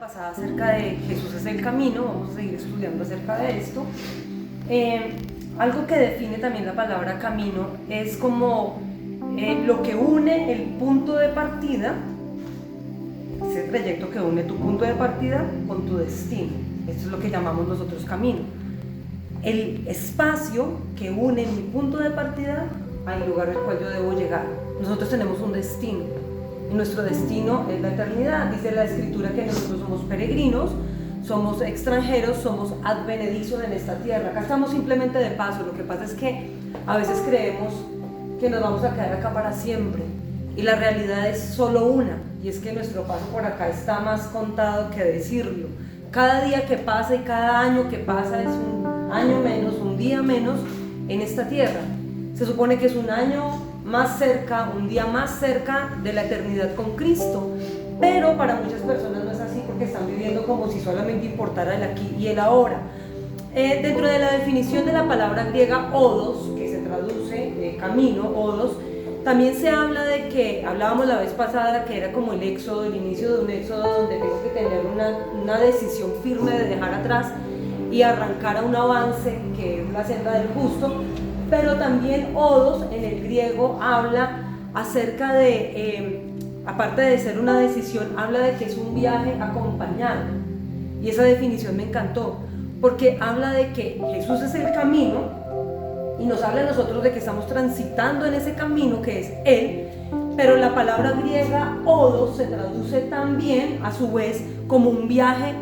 pasada acerca de Jesús es el camino, vamos a seguir estudiando acerca de esto. Algo que define también la palabra camino es como lo que une el punto de partida, ese trayecto que une tu punto de partida con tu destino. Esto es lo que llamamos nosotros camino. El espacio que une mi punto de partida al lugar al cual yo debo llegar. Nosotros tenemos un destino. Y nuestro destino es la eternidad. Dice la Escritura que nosotros somos peregrinos, somos extranjeros, somos advenedizos en esta tierra. Acá estamos simplemente de paso. Lo que pasa es que a veces creemos que nos vamos a quedar acá para siempre. Y la realidad es solo una, y es que nuestro paso por acá está más contado que decirlo. Cada día que pasa y cada año que pasa es un año menos, un día menos en esta tierra. Se supone que es un año más cerca, un día más cerca de la eternidad con Cristo, pero para muchas personas no es así porque están viviendo como si solamente importara el aquí y el ahora. Dentro de la definición de la palabra griega odos, que se traduce camino, odos, también se habla de que, hablábamos la vez pasada, que era como el éxodo, el inicio de un éxodo donde tengo que tener una decisión firme de dejar atrás y arrancar a un avance que es la senda del justo. Pero también odos en el griego habla acerca de, aparte de ser una decisión, habla de que es un viaje acompañado. Y esa definición me encantó, porque habla de que Jesús es el camino y nos habla a nosotros de que estamos transitando en ese camino que es Él, pero la palabra griega odos se traduce también a su vez como un viaje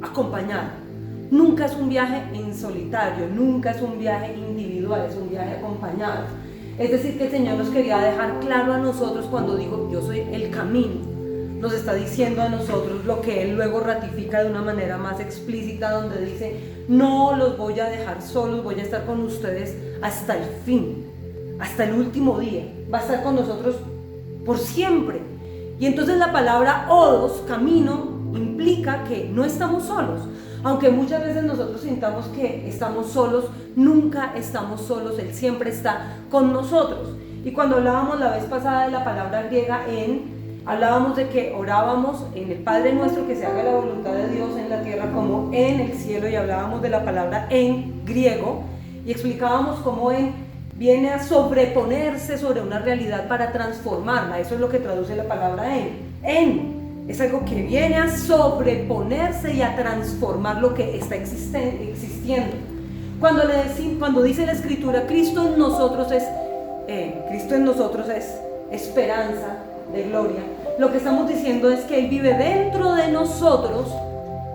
acompañado. Nunca es un viaje en solitario, nunca es un viaje individual, es un viaje acompañado. Es decir, que el Señor nos quería dejar claro a nosotros cuando dijo yo soy el camino. Nos está diciendo a nosotros lo que Él luego ratifica de una manera más explícita, donde dice no los voy a dejar solos, voy a estar con ustedes hasta el fin, hasta el último día, va a estar con nosotros por siempre. Y entonces la palabra odos, camino, implica que no estamos solos. Aunque muchas veces nosotros sintamos que estamos solos, nunca estamos solos, Él siempre está con nosotros. Y cuando hablábamos la vez pasada de la palabra griega hablábamos de que orábamos en el Padre nuestro, que se haga la voluntad de Dios en la tierra como en el cielo, y hablábamos de la palabra en griego, y explicábamos cómo viene a sobreponerse sobre una realidad para transformarla. Eso es lo que traduce la palabra en. Es algo que viene a sobreponerse y a transformar lo que está existiendo. Cuando dice la Escritura, Cristo en nosotros es esperanza de gloria, lo que estamos diciendo es que Él vive dentro de nosotros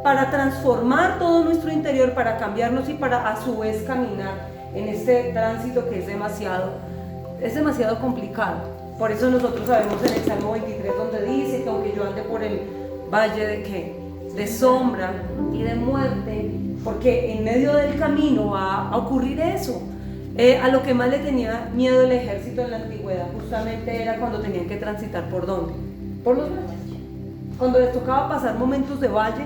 para transformar todo nuestro interior, para cambiarnos y para a su vez caminar en este tránsito que es demasiado complicado. Por eso nosotros sabemos en el Salmo 23 donde dice que aunque yo ande por el valle de sombra y de muerte, porque en medio del camino va a ocurrir eso. A lo que más le tenía miedo el ejército en la antigüedad justamente era cuando tenían que transitar ¿por dónde? Por los valles. Cuando les tocaba pasar momentos de valle,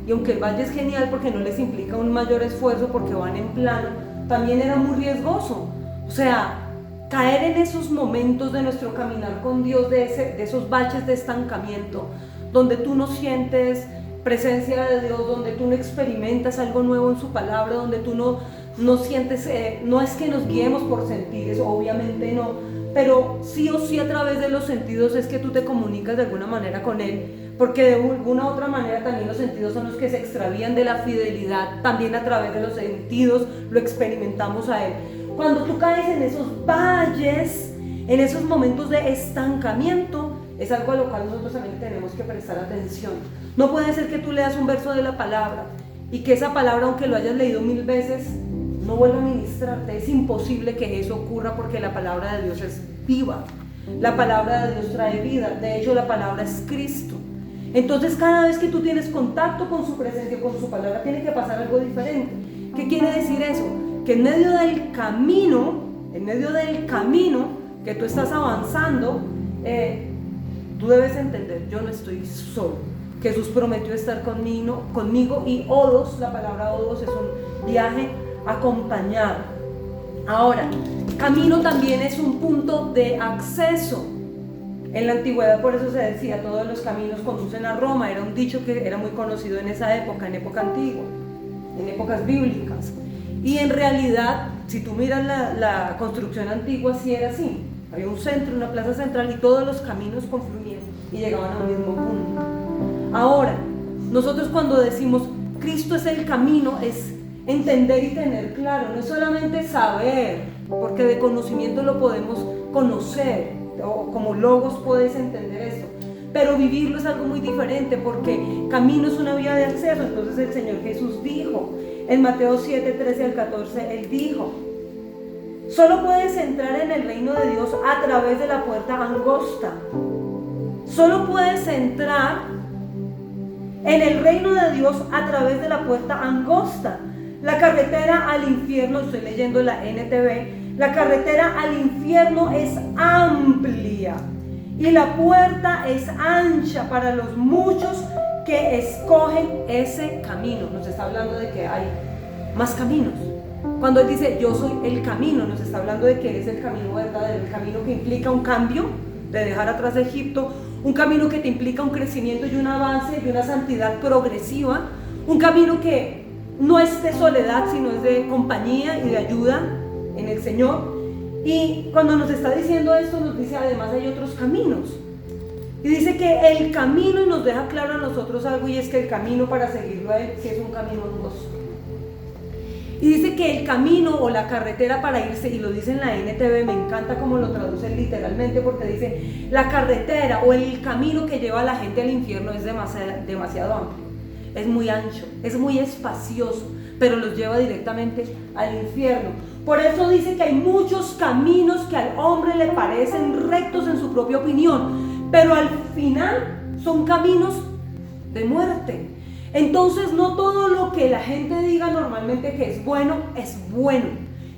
y aunque el valle es genial porque no les implica un mayor esfuerzo porque van en plano, también era muy riesgoso. O sea, caer en esos momentos de nuestro caminar con Dios, de esos baches de estancamiento, donde tú no sientes presencia de Dios, donde tú no experimentas algo nuevo en su palabra, donde tú no sientes, no es que nos guiemos por sentires, obviamente no, pero sí o sí a través de los sentidos es que tú te comunicas de alguna manera con Él, porque de alguna otra manera también los sentidos son los que se extravían de la fidelidad, también a través de los sentidos lo experimentamos a Él. Cuando tú caes en esos valles, en esos momentos de estancamiento, es algo a lo cual nosotros también tenemos que prestar atención. No puede ser que tú leas un verso de la palabra y que esa palabra, aunque lo hayas leído 1000 veces, no vuelva a ministrarte. Es imposible que eso ocurra porque la palabra de Dios es viva. La palabra de Dios trae vida. De hecho, la palabra es Cristo. Entonces, cada vez que tú tienes contacto con su presencia, con su palabra, tiene que pasar algo diferente. ¿Qué quiere decir eso? Que en medio del camino que tú estás avanzando, tú debes entender, yo no estoy solo. Jesús prometió estar conmigo y odos, la palabra odos es un viaje acompañado. Ahora, camino también es un punto de acceso. En la antigüedad por eso se decía, todos los caminos conducen a Roma, era un dicho que era muy conocido en esa época, en época antigua, en épocas bíblicas. Y en realidad, si tú miras la construcción antigua, sí era así. Había un centro, una plaza central y todos los caminos confluían y llegaban a un mismo punto. Ahora, nosotros cuando decimos Cristo es el camino, es entender y tener claro, no es solamente saber, porque de conocimiento lo podemos conocer, o como logos puedes entender esto, pero vivirlo es algo muy diferente, porque camino es una vía de acceso. Entonces el Señor Jesús dijo, en Mateo 7, 13 al 14, Él dijo, solo puedes entrar en el reino de Dios a través de la puerta angosta. Solo puedes entrar en el reino de Dios a través de la puerta angosta. La carretera al infierno, estoy leyendo la NTV, la carretera al infierno es amplia y la puerta es ancha para los muchos que escogen ese camino. Nos está hablando de que hay más caminos. Cuando Él dice yo soy el camino, nos está hablando de que Él es el camino verdadero, el camino que implica un cambio, de dejar atrás Egipto, un camino que te implica un crecimiento y un avance y una santidad progresiva, un camino que no es de soledad, sino es de compañía y de ayuda en el Señor. Y cuando nos está diciendo esto, nos dice además hay otros caminos. Y dice que el camino, y nos deja claro a nosotros algo, y es que el camino para seguirlo a Él sí es un camino angosto. Y dice que el camino o la carretera para irse, y lo dice en la NTV, me encanta cómo lo traducen literalmente, porque dice la carretera o el camino que lleva a la gente al infierno es demasiado amplio, es muy ancho, es muy espacioso, pero los lleva directamente al infierno. Por eso dice que hay muchos caminos que al hombre le parecen rectos en su propia opinión, pero al final son caminos de muerte. Entonces no todo lo que la gente diga normalmente que es bueno.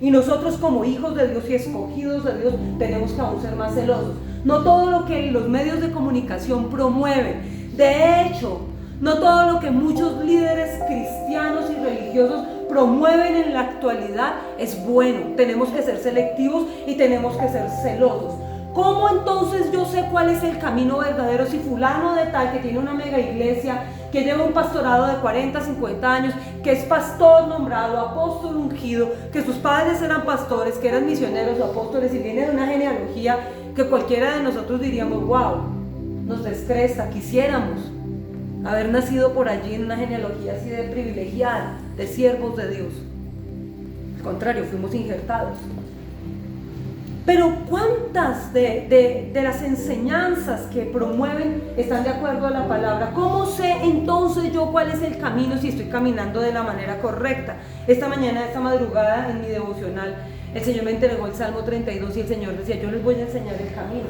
Y nosotros como hijos de Dios y escogidos de Dios tenemos que aún ser más celosos. No todo lo que los medios de comunicación promueven. De hecho, no todo lo que muchos líderes cristianos y religiosos promueven en la actualidad es bueno. Tenemos que ser selectivos y tenemos que ser celosos. ¿Cómo entonces yo sé cuál es el camino verdadero si fulano de tal que tiene una mega iglesia, que lleva un pastorado de 40, 50 años, que es pastor nombrado, apóstol ungido, que sus padres eran pastores, que eran misioneros o apóstoles, y viene de una genealogía que cualquiera de nosotros diríamos, wow, nos descresta, quisiéramos haber nacido por allí en una genealogía así de privilegiada, de siervos de Dios? Al contrario, fuimos injertados. Pero ¿cuántas de las enseñanzas que promueven están de acuerdo a la palabra? ¿Cómo sé entonces yo cuál es el camino si estoy caminando de la manera correcta? Esta mañana, esta madrugada, en mi devocional, el Señor me entregó el Salmo 32 y el Señor decía, yo les voy a enseñar el camino.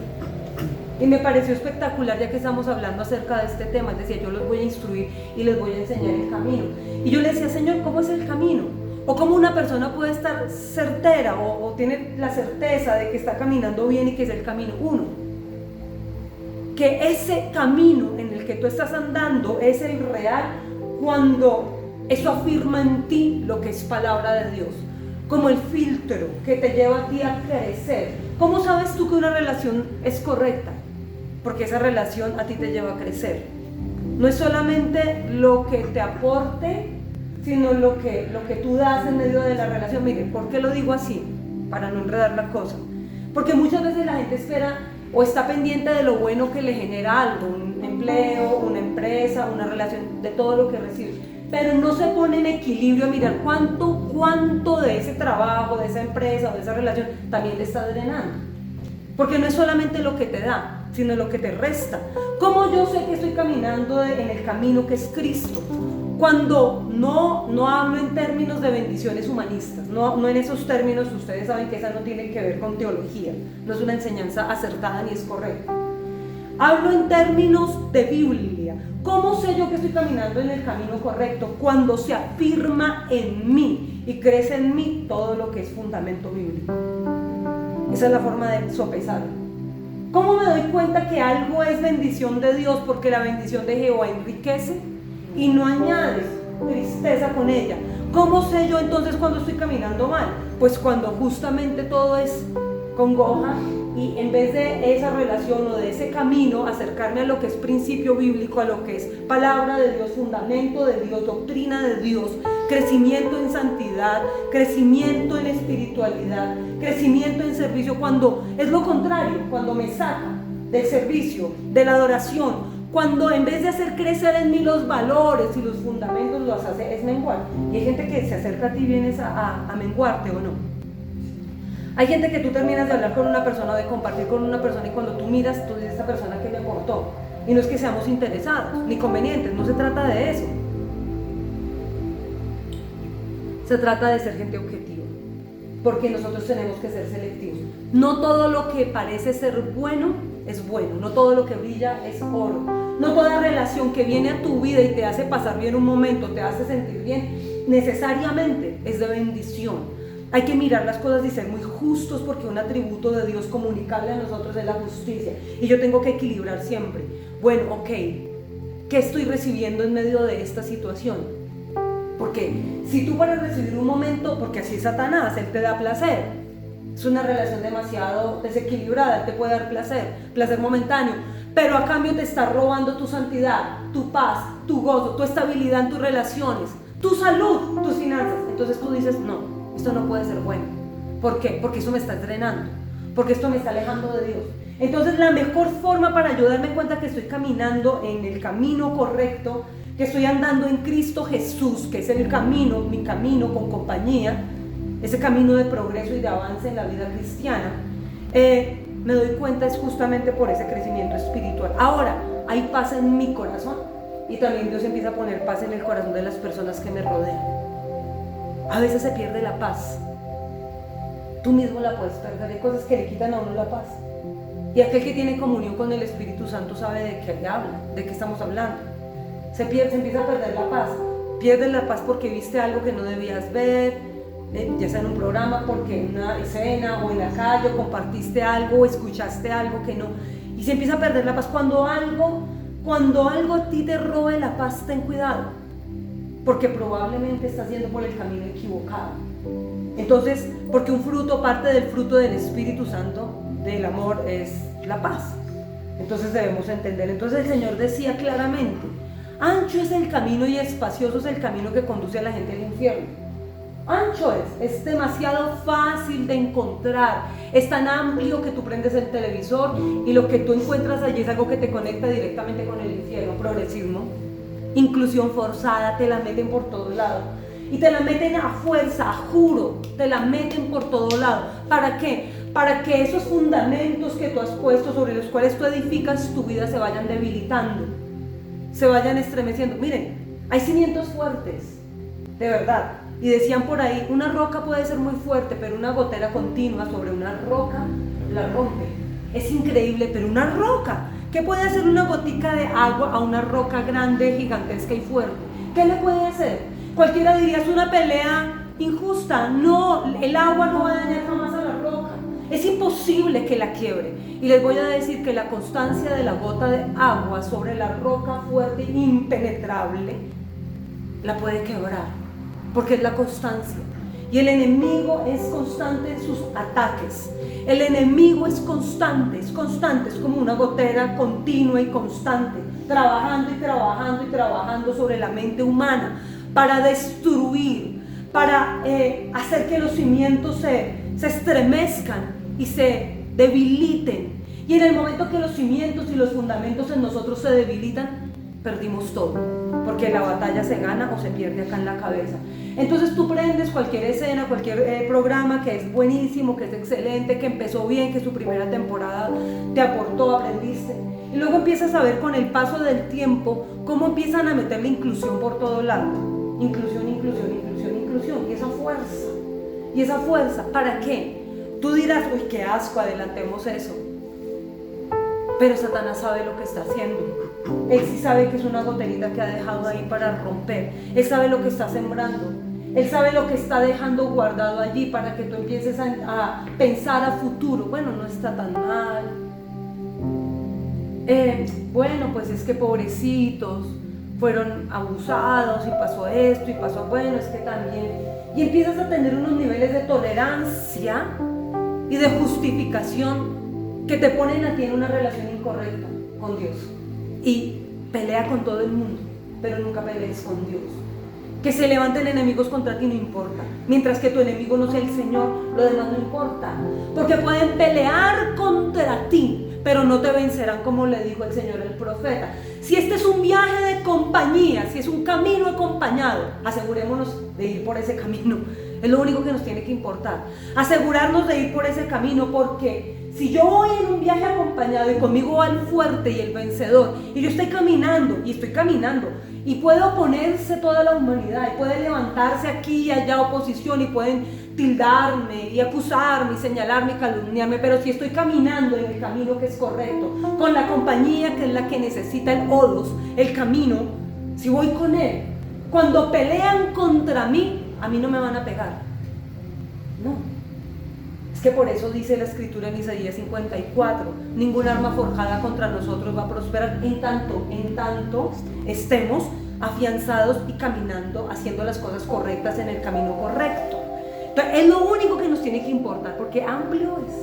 Y me pareció espectacular, ya que estamos hablando acerca de este tema. Él decía, yo los voy a instruir y les voy a enseñar el camino. Y yo le decía, Señor, ¿cómo es el camino? O cómo una persona puede estar certera o tiene la certeza de que está caminando bien y que es el camino. Uno, que ese camino en el que tú estás andando es el real cuando eso afirma en ti lo que es palabra de Dios, como el filtro que te lleva a ti a crecer. ¿Cómo sabes tú que una relación es correcta? Porque esa relación a ti te lleva a crecer. No es solamente lo que te aporte, sino lo que tú das en medio de la relación. Miren, ¿por qué lo digo así? Para no enredar la cosa. Porque muchas veces la gente espera o está pendiente de lo bueno que le genera algo, un empleo, una empresa, una relación, de todo lo que recibe. Pero no se pone en equilibrio a mirar cuánto de ese trabajo, de esa empresa o de esa relación también le está drenando. Porque no es solamente lo que te da, sino lo que te resta. ¿Cómo yo sé que estoy caminando en el camino que es Cristo? Cuando no hablo en términos de bendiciones humanistas, no en esos términos, ustedes saben que esa no tiene que ver con teología, no es una enseñanza acertada ni es correcta. Hablo en términos de Biblia. ¿Cómo sé yo que estoy caminando en el camino correcto? Cuando se afirma en mí y crece en mí todo lo que es fundamento bíblico. Esa es la forma de sopesarlo. ¿Cómo me doy cuenta que algo es bendición de Dios? Porque la bendición de Jehová enriquece y no añades tristeza con ella. ¿Cómo sé yo entonces cuando estoy caminando mal? Pues cuando justamente todo es congoja, y en vez de esa relación o de ese camino, acercarme a lo que es principio bíblico, a lo que es palabra de Dios, fundamento de Dios, doctrina de Dios, crecimiento en santidad, crecimiento en espiritualidad, crecimiento en servicio, cuando es lo contrario, cuando me saca del servicio, de la adoración, cuando en vez de hacer crecer en mí los valores y los fundamentos, los hace es menguar. Y hay gente que se acerca a ti y vienes a menguarte, ¿o no? Hay gente que tú terminas de hablar con una persona o de compartir con una persona y cuando tú miras, tú dices, esta persona que me aportó. Y no es que seamos interesados ni convenientes, no se trata de eso. Se trata de ser gente objetiva, porque nosotros tenemos que ser selectivos. No todo lo que parece ser bueno es bueno, no todo lo que brilla es oro, no toda relación que viene a tu vida y te hace pasar bien un momento, te hace sentir bien, necesariamente es de bendición. Hay que mirar las cosas y ser muy justos, porque un atributo de Dios comunicable a nosotros es la justicia, y yo tengo que equilibrar siempre. Bueno, ok, ¿qué estoy recibiendo en medio de esta situación? Porque si tú para recibir un momento, porque así es Satanás, él te da placer, es una relación demasiado desequilibrada, él te puede dar placer momentáneo, pero a cambio te está robando tu santidad, tu paz, tu gozo, tu estabilidad en tus relaciones, tu salud, tus finanzas. Entonces tú dices, no, esto no puede ser bueno. ¿Por qué? Porque eso me está drenando, porque esto me está alejando de Dios. Entonces la mejor forma para yo darme cuenta que estoy caminando en el camino correcto, que estoy andando en Cristo Jesús, que es el camino, mi camino con compañía, ese camino de progreso y de avance en la vida cristiana, me doy cuenta es justamente por ese crecimiento espiritual. Ahora, hay paz en mi corazón y también Dios empieza a poner paz en el corazón de las personas que me rodean. A veces se pierde la paz, tú mismo la puedes perder, hay cosas que le quitan a uno la paz. Y aquel que tiene comunión con el Espíritu Santo sabe de qué habla, de qué estamos hablando. Se empieza a perder la paz. Pierdes la paz porque viste algo que no debías ver, ya sea en un programa, porque en una escena o en la calle, o compartiste algo o escuchaste algo que no, y se empieza a perder la paz. Cuando algo a ti te robe la paz, ten cuidado, porque probablemente estás yendo por el camino equivocado. Entonces, porque un fruto, parte del fruto del Espíritu Santo, del amor, es la paz. Entonces debemos entender. Entonces el Señor decía claramente, ancho es el camino y espacioso es el camino que conduce a la gente al infierno. Ancho es demasiado fácil de encontrar, es tan amplio que tú prendes el televisor y lo que tú encuentras allí es algo que te conecta directamente con el infierno. Progresismo, inclusión forzada, te la meten por todos lados y te la meten a fuerza, a juro, te la meten por todos lados. ¿Para qué? Para que esos fundamentos que tú has puesto, sobre los cuales tú edificas tu vida, se vayan debilitando, se vayan estremeciendo. Miren, hay cimientos fuertes, de verdad. Y decían por ahí, una roca puede ser muy fuerte, pero una gotera continua sobre una roca la rompe. Es increíble, pero una roca, ¿qué puede hacer una gotica de agua a una roca grande, gigantesca y fuerte? ¿Qué le puede hacer? Cualquiera diría, es una pelea injusta. No, el agua no va a dañar jamás a la roca. Es imposible que la quiebre. Y les voy a decir que la constancia de la gota de agua sobre la roca fuerte, impenetrable, la puede quebrar, porque es la constancia. Y el enemigo es constante en sus ataques. El enemigo es constante, es como una gotera continua y constante, trabajando y trabajando y trabajando sobre la mente humana para destruir, para hacer que los cimientos se estremezcan y se debiliten. Y en el momento que los cimientos y los fundamentos en nosotros se debilitan, perdimos todo, porque la batalla se gana o se pierde acá en la cabeza. Entonces tú prendes cualquier escena, cualquier programa que es buenísimo, que es excelente, que empezó bien, que su primera temporada te aportó, aprendiste, y luego empiezas a ver con el paso del tiempo cómo empiezan a meter la inclusión por todo lado. Inclusión, y esa fuerza, ¿para qué? Tú dirás, uy, qué asco, adelantemos eso. Pero Satanás sabe lo que está haciendo. Él sí sabe que es una goterita que ha dejado ahí para romper. Él sabe lo que está sembrando. Él sabe lo que está dejando guardado allí para que tú empieces a pensar a futuro. Bueno, no está tan mal. Bueno, pues es que pobrecitos fueron abusados y pasó esto y pasó, bueno, es que también. Y empiezas a tener unos niveles de tolerancia y de justificación que te ponen a ti en una relación incorrecta con Dios y pelea con todo el mundo, pero nunca pelees con Dios. Que se levanten enemigos contra ti, no importa. Mientras que tu enemigo no sea el Señor, lo demás no importa. Porque pueden pelear contra ti, pero no te vencerán, como le dijo el Señor al profeta. Si este es un viaje de compañía, si es un camino acompañado, asegurémonos de ir por ese camino. Es lo único que nos tiene que importar. Asegurarnos de ir por ese camino, porque si yo voy en un viaje acompañado y conmigo va el fuerte y el vencedor, y yo estoy caminando, y puede oponerse toda la humanidad, y puede levantarse aquí y allá oposición, y pueden tildarme y acusarme y señalarme y calumniarme, pero si estoy caminando en el camino que es correcto, con la compañía que es la que necesita el odos, el camino, si voy con él, cuando pelean contra mí, a mí no me van a pegar. No. Es que por eso dice la escritura en Isaías 54, ningún arma forjada contra nosotros va a prosperar en tanto estemos afianzados y caminando, haciendo las cosas correctas en el camino correcto. Entonces, es lo único que nos tiene que importar, porque amplio es.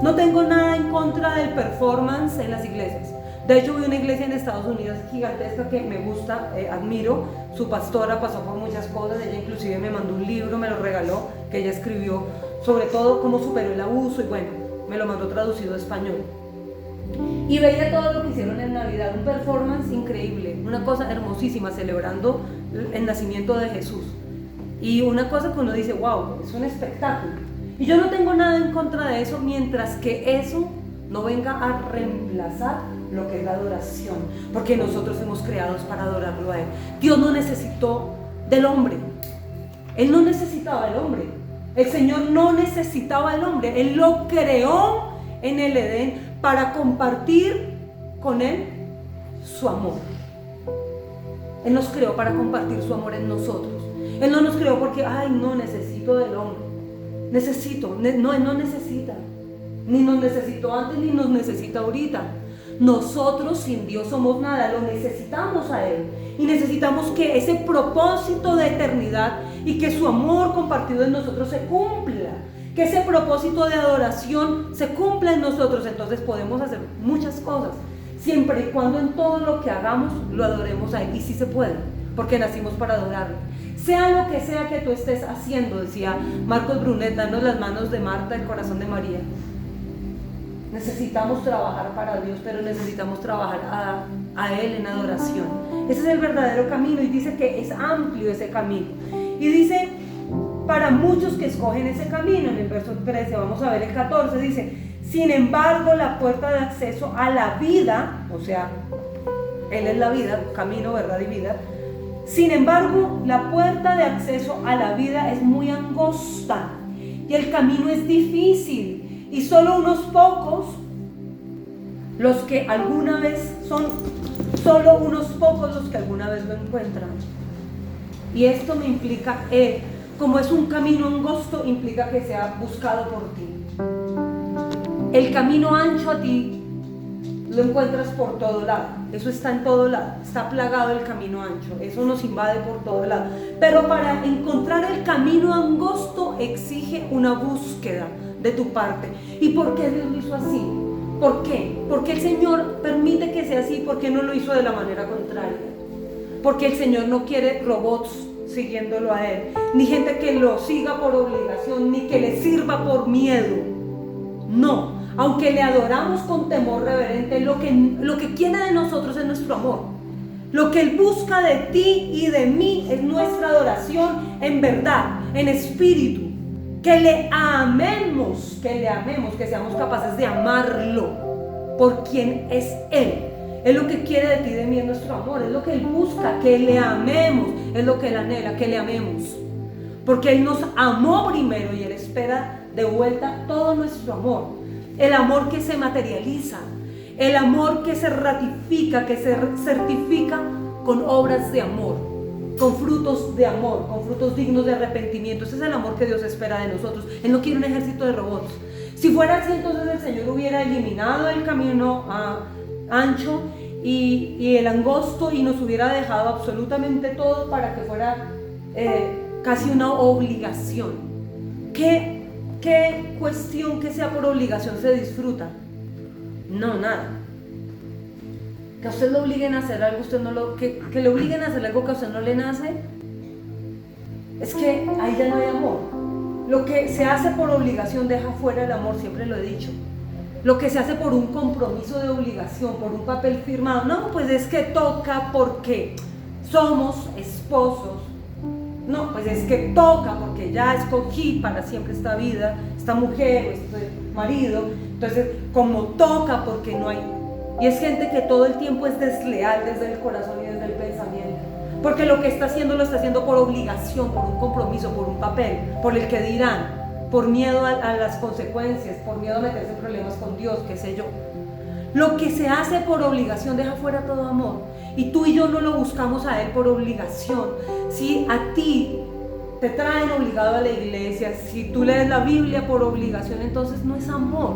No tengo nada en contra del performance en las iglesias. De hecho, vi una iglesia en Estados Unidos gigantesca que me gusta, admiro. Su pastora pasó por muchas cosas, ella inclusive me mandó un libro, me lo regaló, que ella escribió sobre todo cómo superó el abuso, y bueno, me lo mandó traducido a español. Y veía todo lo que hicieron en Navidad, un performance increíble, una cosa hermosísima, celebrando el nacimiento de Jesús. Y una cosa que uno dice, wow, es un espectáculo. Y yo no tengo nada en contra de eso, mientras que eso no venga a reemplazar lo que es la adoración, porque nosotros fuimos creados para adorarlo a Él. Dios no necesitó del hombre, Él no necesitaba del hombre, el Señor no necesitaba del hombre, Él lo creó en el Edén para compartir con Él su amor. Él nos creó para compartir su amor en nosotros. Él no nos creó porque, ay, no, necesito del hombre, no, Él no necesita, ni nos necesitó antes ni nos necesita ahorita. Nosotros sin Dios somos nada, lo necesitamos a Él, y necesitamos que ese propósito de eternidad y que su amor compartido en nosotros se cumpla, que ese propósito de adoración se cumpla en nosotros. Entonces podemos hacer muchas cosas, siempre y cuando en todo lo que hagamos lo adoremos a Él, y sí se puede, porque nacimos para adorarlo. Sea lo que sea que tú estés haciendo, decía Marcos Brunet, danos las manos de Marta, el corazón de María. Necesitamos trabajar para Dios, pero necesitamos trabajar a Él en adoración. Ese es el verdadero camino, y dice que es amplio ese camino. Y dice, para muchos que escogen ese camino, en el verso 13, vamos a ver el 14, dice, sin embargo, la puerta de acceso a la vida, o sea, Él es la vida, camino, verdad y vida. Sin embargo, la puerta de acceso a la vida es muy angosta y el camino es difícil. Y solo unos pocos los que alguna vez solo unos pocos los que alguna vez lo encuentran. Y esto me implica, como es un camino angosto, implica que sea buscado por ti. El camino ancho a ti lo encuentras por todo lado, eso está en todo lado, está plagado el camino ancho, eso nos invade por todo lado. Pero para encontrar el camino angosto exige una búsqueda de tu parte. ¿Y por qué Dios lo hizo así? ¿Por qué? ¿Por qué el Señor permite que sea así? ¿Por qué no lo hizo de la manera contraria? Porque el Señor no quiere robots siguiéndolo a Él, ni gente que lo siga por obligación, ni que le sirva por miedo. No, aunque le adoramos con temor reverente, lo que quiere de nosotros es nuestro amor. Lo que Él busca de ti y de mí es nuestra adoración en verdad, en espíritu. Que le amemos, que seamos capaces de amarlo por quien es Él. Es lo que quiere de ti y de mí, es nuestro amor, es lo que Él busca, que le amemos, es lo que Él anhela, que le amemos. Porque Él nos amó primero y Él espera de vuelta todo nuestro amor. El amor que se materializa, el amor que se ratifica, que se certifica con obras de amor, con frutos de amor, con frutos dignos de arrepentimiento. Ese es el amor que Dios espera de nosotros. Él no quiere un ejército de robots. Si fuera así, entonces el Señor hubiera eliminado el camino ancho y el angosto, y nos hubiera dejado absolutamente todo para que fuera casi una obligación. ¿Qué ¿qué cuestión que sea por obligación se disfruta? No, nada. Que a usted lo obliguen a hacer algo, que le obliguen a hacer algo que a usted no le nace, es que ahí ya no hay amor. Lo que se hace por obligación deja fuera el amor, siempre lo he dicho. Lo que se hace por un compromiso de obligación, por un papel firmado, no, pues es que toca porque somos esposos. No, pues es que toca porque ya escogí para siempre esta vida, esta mujer o este marido. Entonces, como toca porque no hay. Y es gente que todo el tiempo es desleal desde el corazón y desde el pensamiento. Porque lo que está haciendo lo está haciendo por obligación, por un compromiso, por un papel, por el que dirán, por miedo a las consecuencias, por miedo a meterse en problemas con Dios, qué sé yo. Lo que se hace por obligación deja fuera todo amor. Y tú y yo no lo buscamos a Él por obligación. Si a ti te traen obligado a la iglesia, si tú lees la Biblia por obligación, entonces no es amor.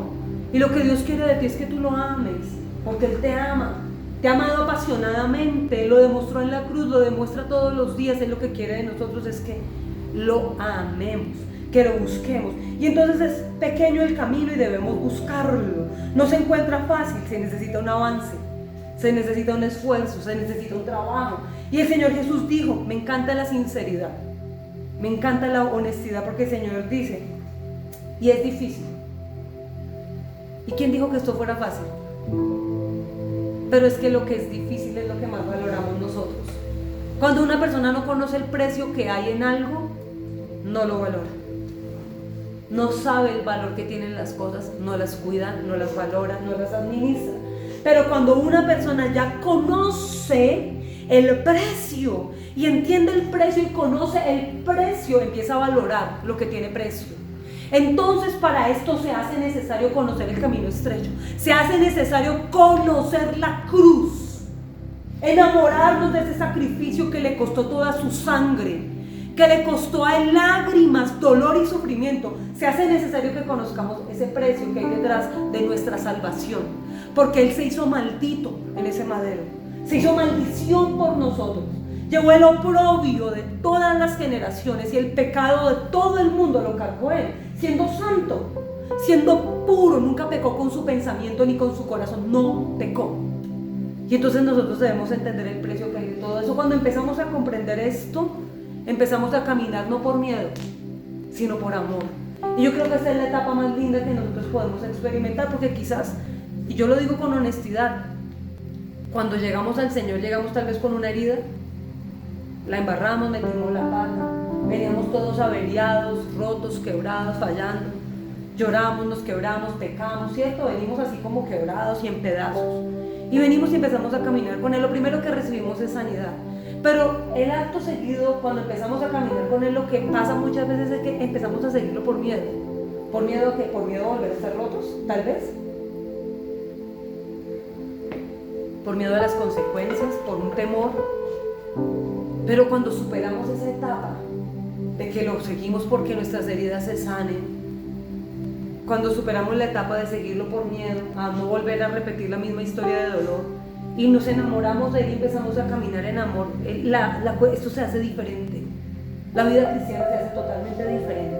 Y lo que Dios quiere de ti es que tú lo ames, porque Él te ama. Te ha amado apasionadamente, lo demostró en la cruz, lo demuestra todos los días. Él lo que quiere de nosotros es que lo amemos, que lo busquemos. Y entonces es pequeño el camino y debemos buscarlo. No se encuentra fácil, se necesita un avance, se necesita un esfuerzo, se necesita un trabajo. Y el Señor Jesús dijo, me encanta la sinceridad, me encanta la honestidad, porque el Señor dice, y es difícil. ¿Y quién dijo que esto fuera fácil? Pero es que lo que es difícil es lo que más valoramos nosotros. Cuando una persona no conoce el precio que hay en algo, no lo valora. No sabe el valor que tienen las cosas, no las cuida, no las valora, no las administra. Pero cuando una persona ya conoce el precio y entiende el precio y conoce el precio, empieza a valorar lo que tiene precio. Entonces para esto se hace necesario conocer el camino estrecho, se hace necesario conocer la cruz, enamorarnos de ese sacrificio que le costó toda su sangre, que le costó a él lágrimas, dolor y sufrimiento. Se hace necesario que conozcamos ese precio que hay detrás de nuestra salvación, porque Él se hizo maldito en ese madero, se hizo maldición por nosotros, llevó el oprobio de todas las generaciones y el pecado de todo el mundo lo cargó Él, siendo santo, siendo puro, nunca pecó con su pensamiento ni con su corazón, no pecó. Y entonces nosotros debemos entender el precio que hay de todo eso. Cuando empezamos a comprender esto, empezamos a caminar no por miedo, sino por amor. Y yo creo que esa es la etapa más linda que nosotros podemos experimentar, porque quizás, y yo lo digo con honestidad, cuando llegamos al Señor llegamos tal vez con una herida, la embarramos, metimos la pata, veníamos todos averiados, rotos, quebrados, fallando, lloramos, nos quebramos, pecamos, ¿cierto? Venimos así como quebrados y en pedazos. Y venimos y empezamos a caminar con Él. Lo primero que recibimos es sanidad. Pero el acto seguido, cuando empezamos a caminar con Él, lo que pasa muchas veces es que empezamos a seguirlo por miedo. ¿Por miedo a qué? Por miedo a volver a estar rotos, tal vez. Por miedo a las consecuencias, por un temor. Pero cuando superamos esa etapa de que lo seguimos porque nuestras heridas se sanen, cuando superamos la etapa de seguirlo por miedo, a no volver a repetir la misma historia de dolor, y nos enamoramos de Él y empezamos a caminar en amor, esto se hace diferente. La vida cristiana se hace totalmente diferente.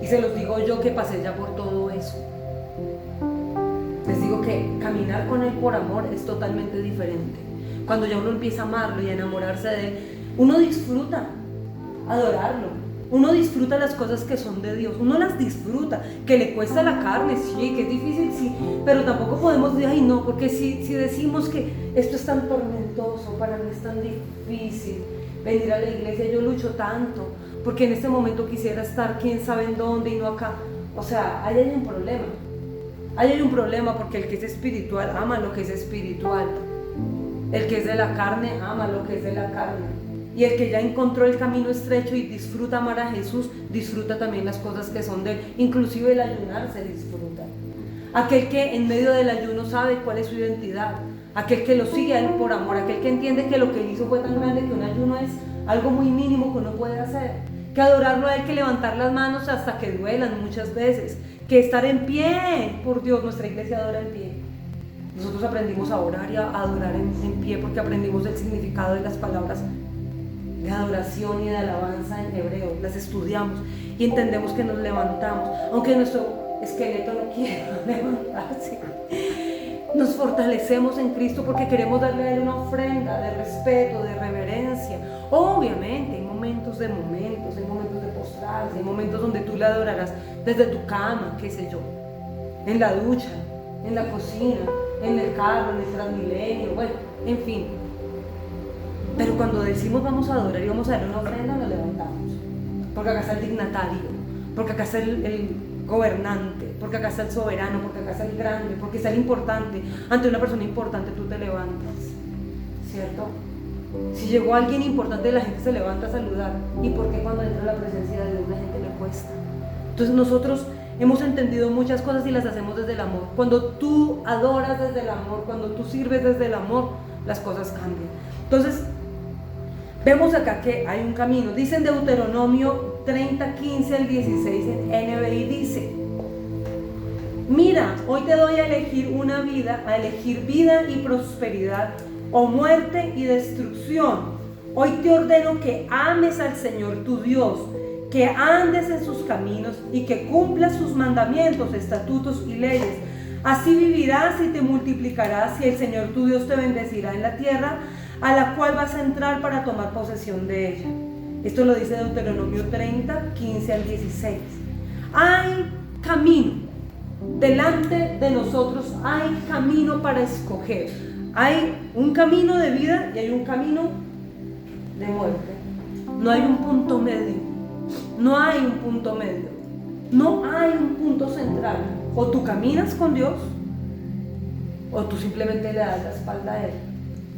Y se los digo yo que pasé ya por todo eso. Les digo que caminar con Él por amor es totalmente diferente. Cuando ya uno empieza a amarlo y a enamorarse de Él, uno disfruta adorarlo. Uno disfruta las cosas que son de Dios, uno las disfruta, que le cuesta la carne, sí, que es difícil, sí, pero tampoco podemos decir, ay no, porque si decimos que esto es tan tormentoso, para mí es tan difícil venir a la iglesia, yo lucho tanto, porque en este momento quisiera estar quién sabe en dónde y no acá. O sea, ahí hay un problema. Ahí hay un problema, porque el que es espiritual ama lo que es espiritual. El que es de la carne ama lo que es de la carne. Y el que ya encontró el camino estrecho y disfruta amar a Jesús, disfruta también las cosas que son de Él. Inclusive el ayunar se disfruta. Aquel que en medio del ayuno sabe cuál es su identidad. Aquel que lo sigue a Él por amor. Aquel que entiende que lo que Él hizo fue tan grande que un ayuno es algo muy mínimo que uno puede hacer. Que adorarlo a Él, que levantar las manos hasta que duelan muchas veces. Que estar en pie. Por Dios, nuestra iglesia adora en pie. Nosotros aprendimos a orar y a adorar en pie porque aprendimos el significado de las palabras de adoración y de alabanza en hebreo, las estudiamos y entendemos que nos levantamos, aunque nuestro esqueleto no quiera levantarse. Nos fortalecemos en Cristo porque queremos darle a Él una ofrenda de respeto, de reverencia. Obviamente hay momentos de postrarse, hay momentos donde tú le adorarás desde tu cama, qué sé yo, en la ducha, en la cocina, en el carro, en el Transmilenio, bueno, en fin. Pero cuando decimos vamos a adorar y vamos a dar una ofrenda, nos levantamos, porque acá está el dignatario, porque acá está el gobernante, porque acá está el soberano, porque acá está el grande, porque está el importante. Ante una persona importante tú te levantas, ¿cierto? Si llegó alguien importante, la gente se levanta a saludar. ¿Y por qué cuando entra la presencia de Dios la gente le cuesta? Entonces nosotros hemos entendido muchas cosas y las hacemos desde el amor. Cuando tú adoras desde el amor, cuando tú sirves desde el amor, las cosas cambian. Entonces vemos acá que hay un camino. Dice en Deuteronomio 30, 15 al 16 en NBI, dice: mira, hoy te doy a elegir una vida, a elegir vida y prosperidad, o muerte y destrucción. Hoy te ordeno que ames al Señor tu Dios, que andes en sus caminos y que cumplas sus mandamientos, estatutos y leyes. Así vivirás y te multiplicarás, y el Señor tu Dios te bendecirá en la tierra a la cual vas a entrar para tomar posesión de ella. Esto lo dice Deuteronomio 30, 15 al 16. Hay camino delante de nosotros, hay camino para escoger. Hay un camino de vida y hay un camino de muerte. No hay un punto medio. No hay un punto medio. No hay un punto central. O tú caminas con Dios o tú simplemente le das la espalda a Él.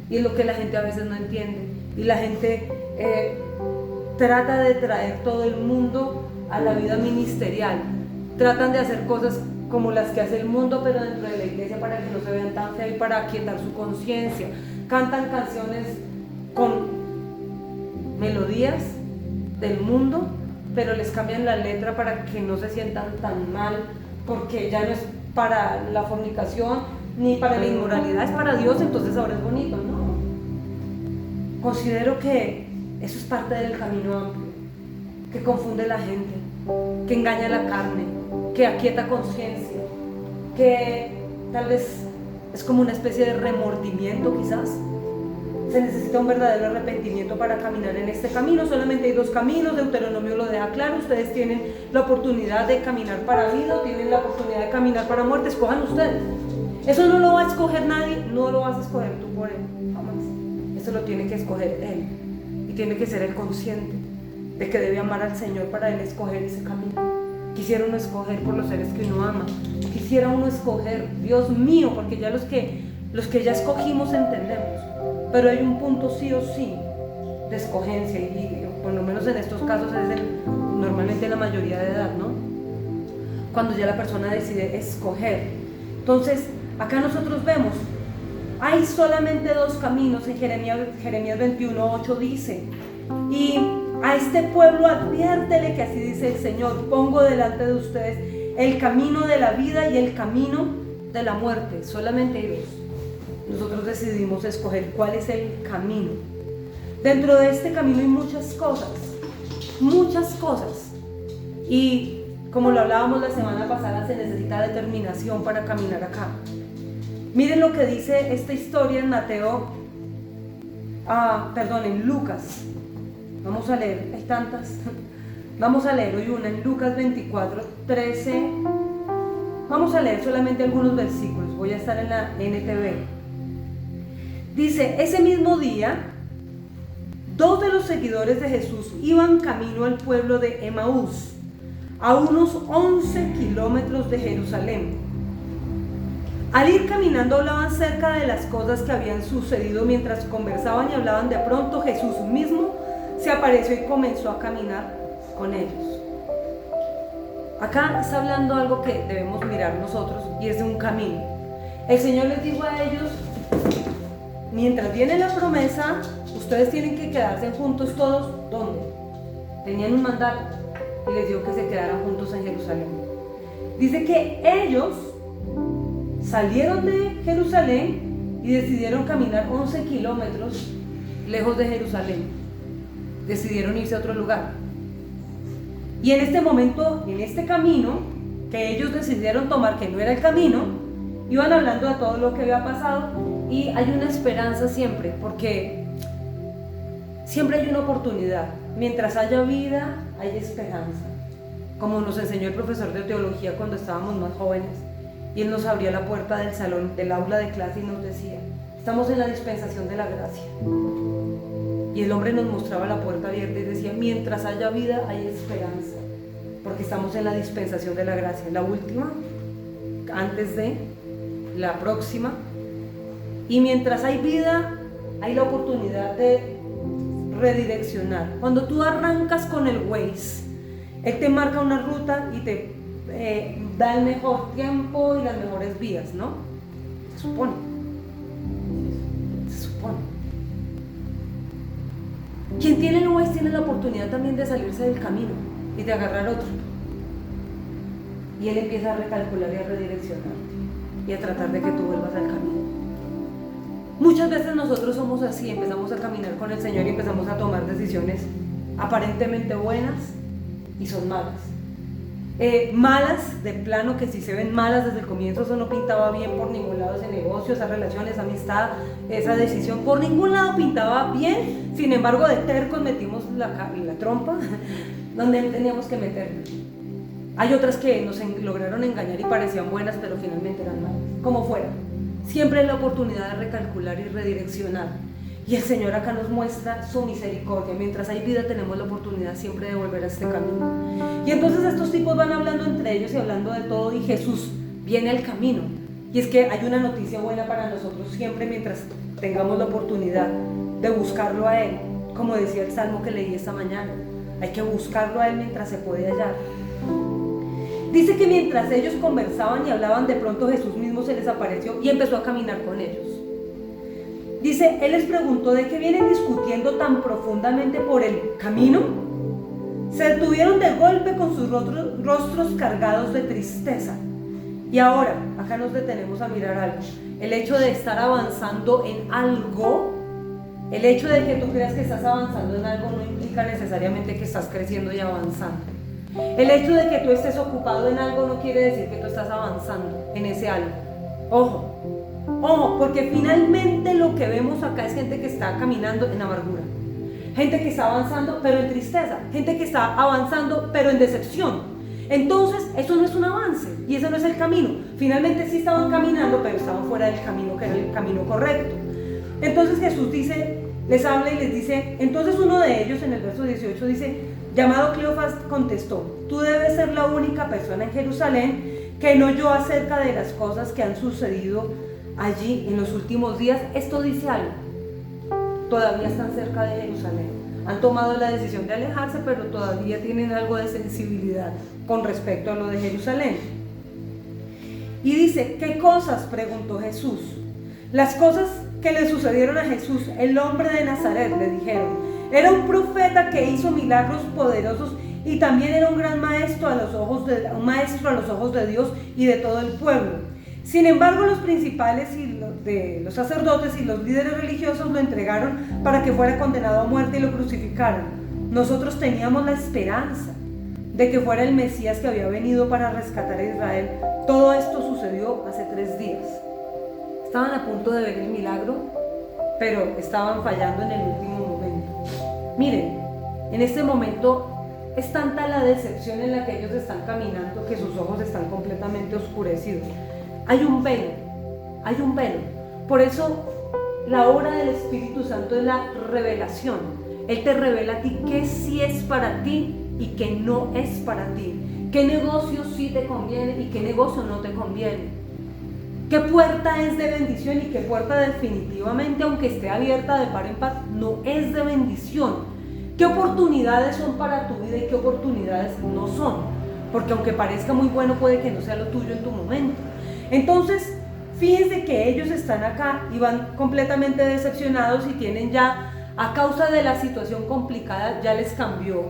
Y es lo que la gente a veces no entiende. Y la gente trata de traer todo el mundo a la vida ministerial. Tratan de hacer cosas como las que hace el mundo, pero dentro de la iglesia, para que no se vean tan feos y para aquietar su conciencia. Cantan canciones con melodías del mundo, pero les cambian la letra para que no se sientan tan mal, porque ya no es para la fornicación ni para la inmoralidad, es para Dios, entonces ahora es bonito. No, considero que eso es parte del camino amplio, que confunde a la gente, que engaña a la carne, que aquieta conciencia, que tal vez es como una especie de remordimiento quizás. Se necesita un verdadero arrepentimiento para caminar en este camino. Solamente hay dos caminos, Deuteronomio lo deja claro. Ustedes tienen la oportunidad de caminar para vida, tienen la oportunidad de caminar para muerte, escojan ustedes. Eso no lo va a escoger nadie, no lo vas a escoger tú por él, jamás. Eso lo tiene que escoger él, y tiene que ser él consciente de que debe amar al Señor para él escoger ese camino. Quisiera uno escoger por los seres que uno ama, quisiera uno escoger, Dios mío, porque ya los que ya escogimos entendemos, pero hay un punto sí o sí de escogencia, y por lo menos en estos casos es normalmente la mayoría de edad, ¿no? Cuando ya la persona decide escoger. Entonces acá nosotros vemos, hay solamente dos caminos. En Jeremías 21:8 dice: y a este pueblo adviértele que así dice el Señor: pongo delante de ustedes el camino de la vida y el camino de la muerte. Solamente hay dos. Nosotros decidimos escoger cuál es el camino. Dentro de este camino hay muchas cosas. Y como lo hablábamos la semana pasada, se necesita determinación para caminar acá. Miren lo que dice esta historia en en Lucas. Vamos a leer, hay tantas. Vamos a leer hoy una en Lucas 24:13. Vamos a leer solamente algunos versículos. Voy a estar en la NTV. Dice: ese mismo día, dos de los seguidores de Jesús iban camino al pueblo de Emaús, a unos 11 kilómetros de Jerusalén. Al ir caminando hablaban cerca de las cosas que habían sucedido. Mientras conversaban y hablaban, de pronto Jesús mismo se apareció y comenzó a caminar con ellos. Acá está hablando algo que debemos mirar nosotros, y es de un camino. El Señor les dijo a ellos: mientras viene la promesa, ustedes tienen que quedarse juntos todos. ¿Dónde? Tenían un mandato y les dijo que se quedaran juntos en Jerusalén. Dice que ellos salieron de Jerusalén y decidieron caminar 11 kilómetros lejos de Jerusalén. decidieron irse a otro lugar. Y en este momento, en este camino que ellos decidieron tomar, que no era el camino, iban hablando de todo lo que había pasado, y hay una esperanza siempre, porque siempre hay una oportunidad. Mientras haya vida, hay esperanza. Como nos enseñó el profesor de teología cuando estábamos más jóvenes, y él nos abría la puerta del salón, del aula de clase, y nos decía: estamos en la dispensación de la gracia. Y el hombre nos mostraba la puerta abierta y decía: mientras haya vida, hay esperanza, porque estamos en la dispensación de la gracia, la última, antes de la próxima. Y mientras hay vida, hay la oportunidad de redireccionar. Cuando tú arrancas con el Waze, él te marca una ruta y te da el mejor tiempo y las mejores vías, ¿no? Se supone. Quien tiene el Waze tiene la oportunidad también de salirse del camino y de agarrar otro. Y él empieza a recalcular y a redireccionar y a tratar de que tú vuelvas al camino. Muchas veces nosotros somos así, empezamos a caminar con el Señor y empezamos a tomar decisiones aparentemente buenas y son malas. Malas de plano, que si se ven malas desde el comienzo, eso no pintaba bien por ningún lado, ese negocio, esa relación, esa amistad, esa decisión, por ningún lado pintaba bien. Sin embargo, de tercos metimos la trompa donde teníamos que meternos. Hay otras que nos lograron engañar y parecían buenas, pero finalmente eran malas. Como fuera, siempre hay la oportunidad de recalcular y redireccionar. Y el Señor acá nos muestra su misericordia. Mientras hay vida, tenemos la oportunidad siempre de volver a este camino. Y entonces estos tipos van hablando entre ellos y hablando de todo, y Jesús viene al camino. Y es que hay una noticia buena para nosotros siempre, mientras tengamos la oportunidad de buscarlo a Él. Como decía el salmo que leí esta mañana, hay que buscarlo a Él mientras se puede hallar. Dice que mientras ellos conversaban y hablaban, de pronto Jesús mismo se les apareció y empezó a caminar con ellos. Dice, Él les preguntó: ¿de qué vienen discutiendo tan profundamente por el camino? Se detuvieron de golpe con sus rostros cargados de tristeza. Y ahora, acá nos detenemos a mirar algo. El hecho de estar avanzando en algo, el hecho de que tú creas que estás avanzando en algo, no implica necesariamente que estás creciendo y avanzando. El hecho de que tú estés ocupado en algo no quiere decir que tú estás avanzando en ese algo. Ojo, porque finalmente lo que vemos acá es gente que está caminando en amargura, gente que está avanzando pero en tristeza, gente que está avanzando pero en decepción. Entonces eso no es un avance y ese no es el camino. Finalmente sí estaban caminando, pero estaban fuera del camino, que era el camino correcto. Entonces Jesús les habla y les dice, entonces uno de ellos, en el verso 18 dice, llamado Cleofas, contestó: tú debes ser la única persona en Jerusalén que no oyó acerca de las cosas que han sucedido allí en los últimos días. Esto dice algo: todavía están cerca de Jerusalén, han tomado la decisión de alejarse, pero todavía tienen algo de sensibilidad con respecto a lo de Jerusalén. Y dice, ¿qué cosas?, preguntó Jesús. Las cosas que le sucedieron a Jesús, el hombre de Nazaret, le dijeron. Era un profeta que hizo milagros poderosos y también era un gran maestro a los ojos de Dios y de todo el pueblo. Sin embargo, los principales de los sacerdotes y los líderes religiosos lo entregaron para que fuera condenado a muerte y lo crucificaron. Nosotros teníamos la esperanza de que fuera el Mesías que había venido para rescatar a Israel. Todo esto sucedió hace 3 días. Estaban a punto de ver el milagro, pero estaban fallando en el último momento. Miren, en este momento es tanta la decepción en la que ellos están caminando que sus ojos están completamente oscurecidos. Hay un velo. Por eso la obra del Espíritu Santo es la revelación. Él te revela a ti qué sí es para ti y qué no es para ti. Qué negocio sí te conviene y qué negocio no te conviene. ¿Qué puerta es de bendición y qué puerta definitivamente, aunque esté abierta de par en par, no es de bendición? ¿Qué oportunidades son para tu vida y qué oportunidades no son? Porque aunque parezca muy bueno, puede que no sea lo tuyo en tu momento. Entonces, fíjense que ellos están acá y van completamente decepcionados y tienen ya, a causa de la situación complicada, ya les cambió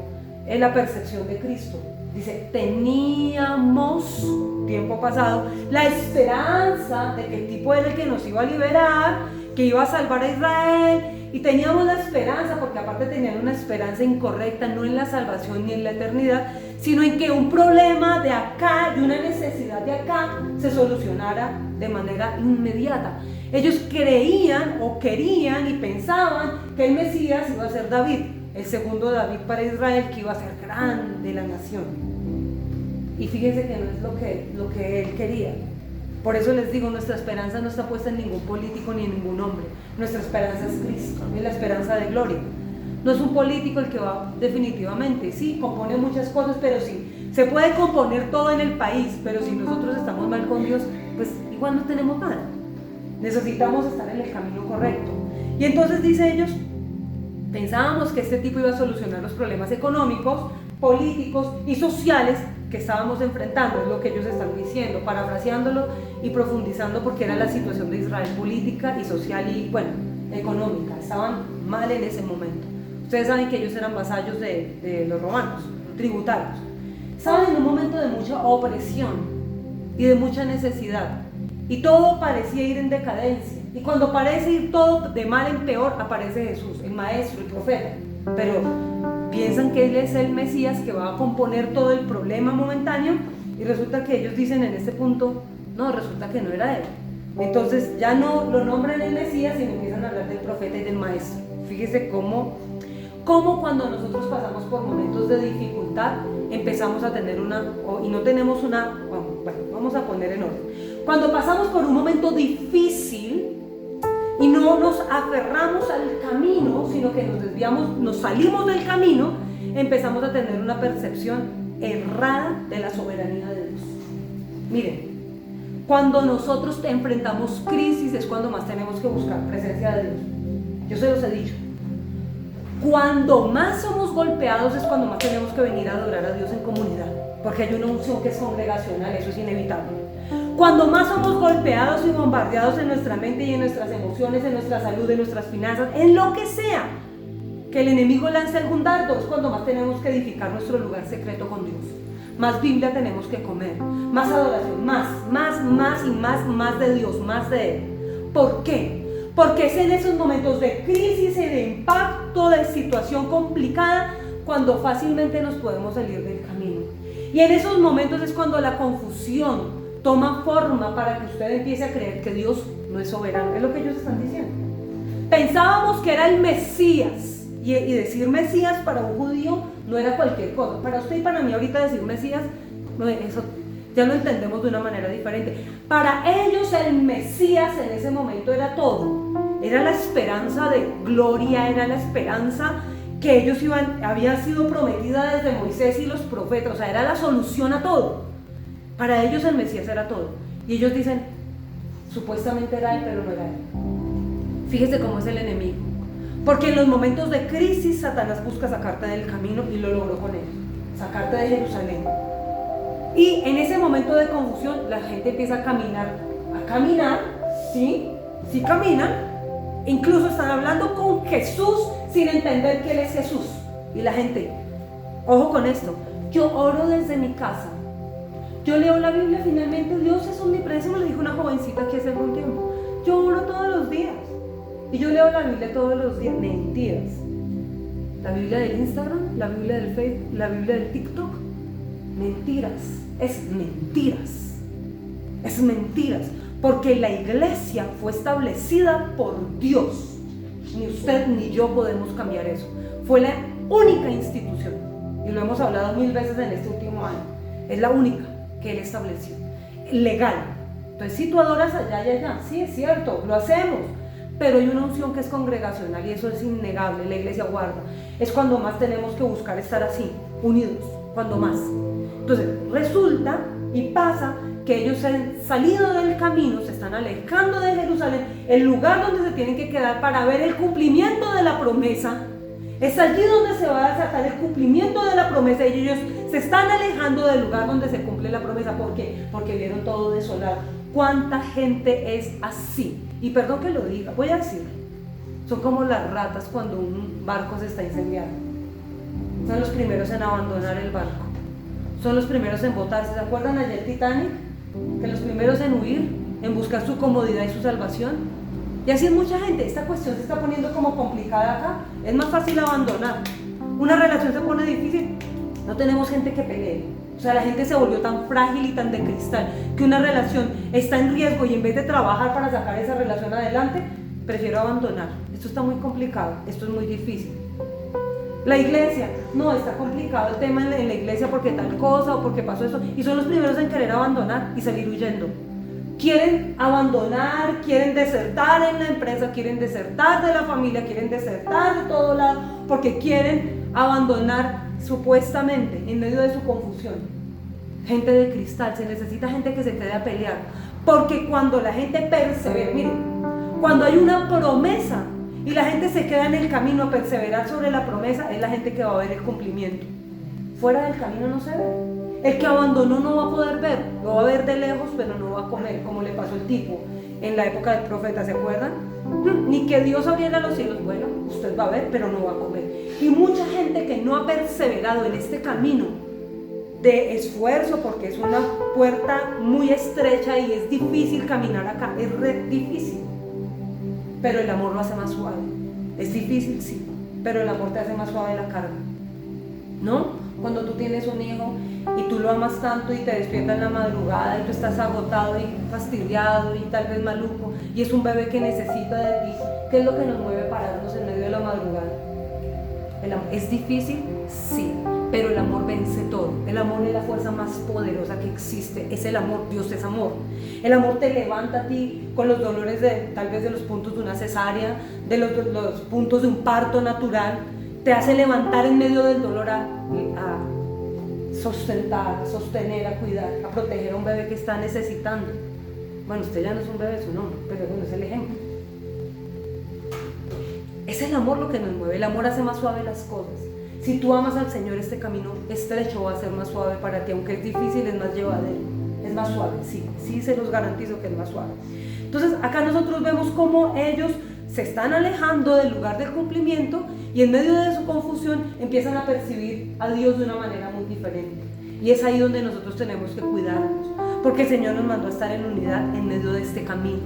la percepción de Cristo. Dice, teníamos, tiempo pasado, la esperanza de que el tipo era el que nos iba a liberar, que iba a salvar a Israel, y teníamos la esperanza, porque aparte tenían una esperanza incorrecta, no en la salvación ni en la eternidad, sino en que un problema de acá y una necesidad de acá se solucionara de manera inmediata. Ellos creían o querían y pensaban que el Mesías iba a ser David, el segundo David para Israel, que iba a ser grande la nación. Y fíjense que no es lo que él quería. Por eso les digo, nuestra esperanza no está puesta en ningún político ni en ningún hombre. Nuestra esperanza es Cristo, es la esperanza de gloria. No es un político el que va definitivamente, sí, compone muchas cosas, pero sí, se puede componer todo en el país, pero si nosotros estamos mal con Dios, pues igual no tenemos nada. Necesitamos estar en el camino correcto. Y entonces dice ellos, pensábamos que este tipo iba a solucionar los problemas económicos, políticos y sociales que estábamos enfrentando, es lo que ellos están diciendo, parafraseándolo y profundizando, porque era la situación de Israel política y social y, bueno, económica. Estaban mal en ese momento. Ustedes saben que ellos eran vasallos de los romanos, tributarios. Estaban en un momento de mucha opresión y de mucha necesidad, y todo parecía ir en decadencia. Y cuando parece ir todo de mal en peor, aparece Jesús, el maestro, el profeta. Pero piensan que Él es el Mesías que va a componer todo el problema momentáneo, y resulta que ellos dicen en este punto, no, resulta que no era Él. Entonces ya no lo nombran el Mesías, sino empiezan a hablar del profeta y del maestro. Fíjese cómo cuando nosotros pasamos por momentos de dificultad, empezamos a tener y no tenemos una, bueno, vamos a poner en orden. Cuando pasamos por un momento difícil y no nos aferramos al camino, sino que nos desviamos, nos salimos del camino, empezamos a tener una percepción errada de la soberanía de Dios. Miren, cuando nosotros enfrentamos crisis es cuando más tenemos que buscar presencia de Dios. Yo se los he dicho. Cuando más somos golpeados es cuando más tenemos que venir a adorar a Dios en comunidad, porque hay una unción que es congregacional, eso es inevitable. Cuando más somos golpeados y bombardeados en nuestra mente y en nuestras emociones, en nuestra salud, en nuestras finanzas, en lo que sea, que el enemigo lance algún dardo, es cuando más tenemos que edificar nuestro lugar secreto con Dios. Más Biblia tenemos que comer, más adoración, más de Dios, más de Él. ¿Por qué? Porque es en esos momentos de crisis y de impacto, de situación complicada, cuando fácilmente nos podemos salir del camino. Y en esos momentos es cuando la confusión toma forma para que usted empiece a creer que Dios no es soberano. Es lo que ellos están diciendo. Pensábamos que era el Mesías, y decir Mesías para un judío no era cualquier cosa. Para usted y para mí ahorita decir Mesías, no, eso ya lo entendemos de una manera diferente. Para ellos el Mesías en ese momento era todo. Era la esperanza de gloria, era la esperanza que ellos había sido prometida desde Moisés y los profetas. O sea, era la solución a todo. Para ellos el Mesías era todo. Y ellos dicen, supuestamente era Él, pero no era Él. Fíjese cómo es el enemigo. Porque en los momentos de crisis Satanás busca sacarte del camino, y lo logró con ellos. Sacarte de Jerusalén. Y en ese momento de confusión la gente empieza a caminar, sí caminan, incluso están hablando con Jesús sin entender que Él es Jesús. Y la gente, ojo con esto, yo oro desde mi casa, yo leo la Biblia, finalmente Dios es omnipresente, me lo dijo una jovencita aquí hace algún tiempo, yo oro todos los días, y yo leo la Biblia todos los días. Mentiras. La Biblia del Instagram, la Biblia del Facebook, la Biblia del TikTok, mentiras. Es mentiras, porque la iglesia fue establecida por Dios. Ni usted ni yo podemos cambiar eso. Fue la única institución, y lo hemos hablado 1000 veces en este último año. Es la única que Él estableció, legal. Entonces, si tú adoras allá y allá, sí, es cierto, lo hacemos, pero hay una unción que es congregacional, y eso es innegable. La iglesia guarda. Es cuando más tenemos que buscar estar así, unidos, cuando más. Entonces resulta y pasa que ellos se han salido del camino, se están alejando de Jerusalén, el lugar donde se tienen que quedar para ver el cumplimiento de la promesa. Es allí donde se va a sacar el cumplimiento de la promesa, y ellos se están alejando del lugar donde se cumple la promesa. ¿Por qué? Porque vieron todo desolado. ¿Cuánta gente es así? Y perdón que lo diga, voy a decirlo, son como las ratas cuando un barco se está incendiando. Son los primeros en abandonar el barco, son los primeros en botarse. ¿Se acuerdan ayer Titanic? Que los primeros en huir, en buscar su comodidad y su salvación. Y así es mucha gente. Esta cuestión se está poniendo como complicada acá. Es más fácil abandonar. Una relación se pone difícil. No tenemos gente que pelee. O sea, la gente se volvió tan frágil y tan de cristal que una relación está en riesgo y en vez de trabajar para sacar esa relación adelante, prefiero abandonar. Esto está muy complicado, esto es muy difícil. La iglesia, no, está complicado el tema en la iglesia porque tal cosa o porque pasó eso, y son los primeros en querer abandonar y salir huyendo. Quieren abandonar, quieren desertar en la empresa, quieren desertar de la familia, quieren desertar de todo lado, porque quieren abandonar supuestamente en medio de su confusión. Gente de cristal, se necesita gente que se quede a pelear, porque cuando la gente persevera, miren, cuando hay una promesa y la gente se queda en el camino a perseverar sobre la promesa, es la gente que va a ver el cumplimiento. Fuera del camino no se ve. El que abandonó no va a poder ver, lo va a ver de lejos, pero no va a comer, como le pasó al tipo en la época del profeta, ¿se acuerdan? Ni que Dios abriera los cielos, bueno, usted va a ver, pero no va a comer. Y mucha gente que no ha perseverado en este camino de esfuerzo, porque es una puerta muy estrecha y es difícil caminar acá, es re difícil, pero el amor lo hace más suave. Es difícil, sí, pero el amor te hace más suave la carga, ¿no? Cuando tú tienes un hijo y tú lo amas tanto y te despierta en la madrugada y tú estás agotado y fastidiado y tal vez maluco y es un bebé que necesita de ti, ¿qué es lo que nos mueve pararnos en medio de la madrugada? ¿Es difícil? Sí, pero el amor vence todo. El amor es la fuerza más poderosa que existe, es el amor. Dios es amor. El amor te levanta a ti con los dolores tal vez de los puntos de una cesárea, de los puntos de un parto natural. Te hace levantar en medio del dolor a sustentar, a sostener, a cuidar, a proteger a un bebé que está necesitando. Bueno, usted ya no es un bebé, es un hombre, pero bueno, es el ejemplo. Es el amor lo que nos mueve. El amor hace más suave las cosas. Si tú amas al Señor, este camino estrecho va a ser más suave para ti, aunque es difícil, es más llevadero, es más suave, sí se los garantizo que es más suave. Entonces acá nosotros vemos cómo ellos se están alejando del lugar del cumplimiento y en medio de su confusión empiezan a percibir a Dios de una manera muy diferente. Y es ahí donde nosotros tenemos que cuidarnos, porque el Señor nos mandó a estar en unidad en medio de este camino.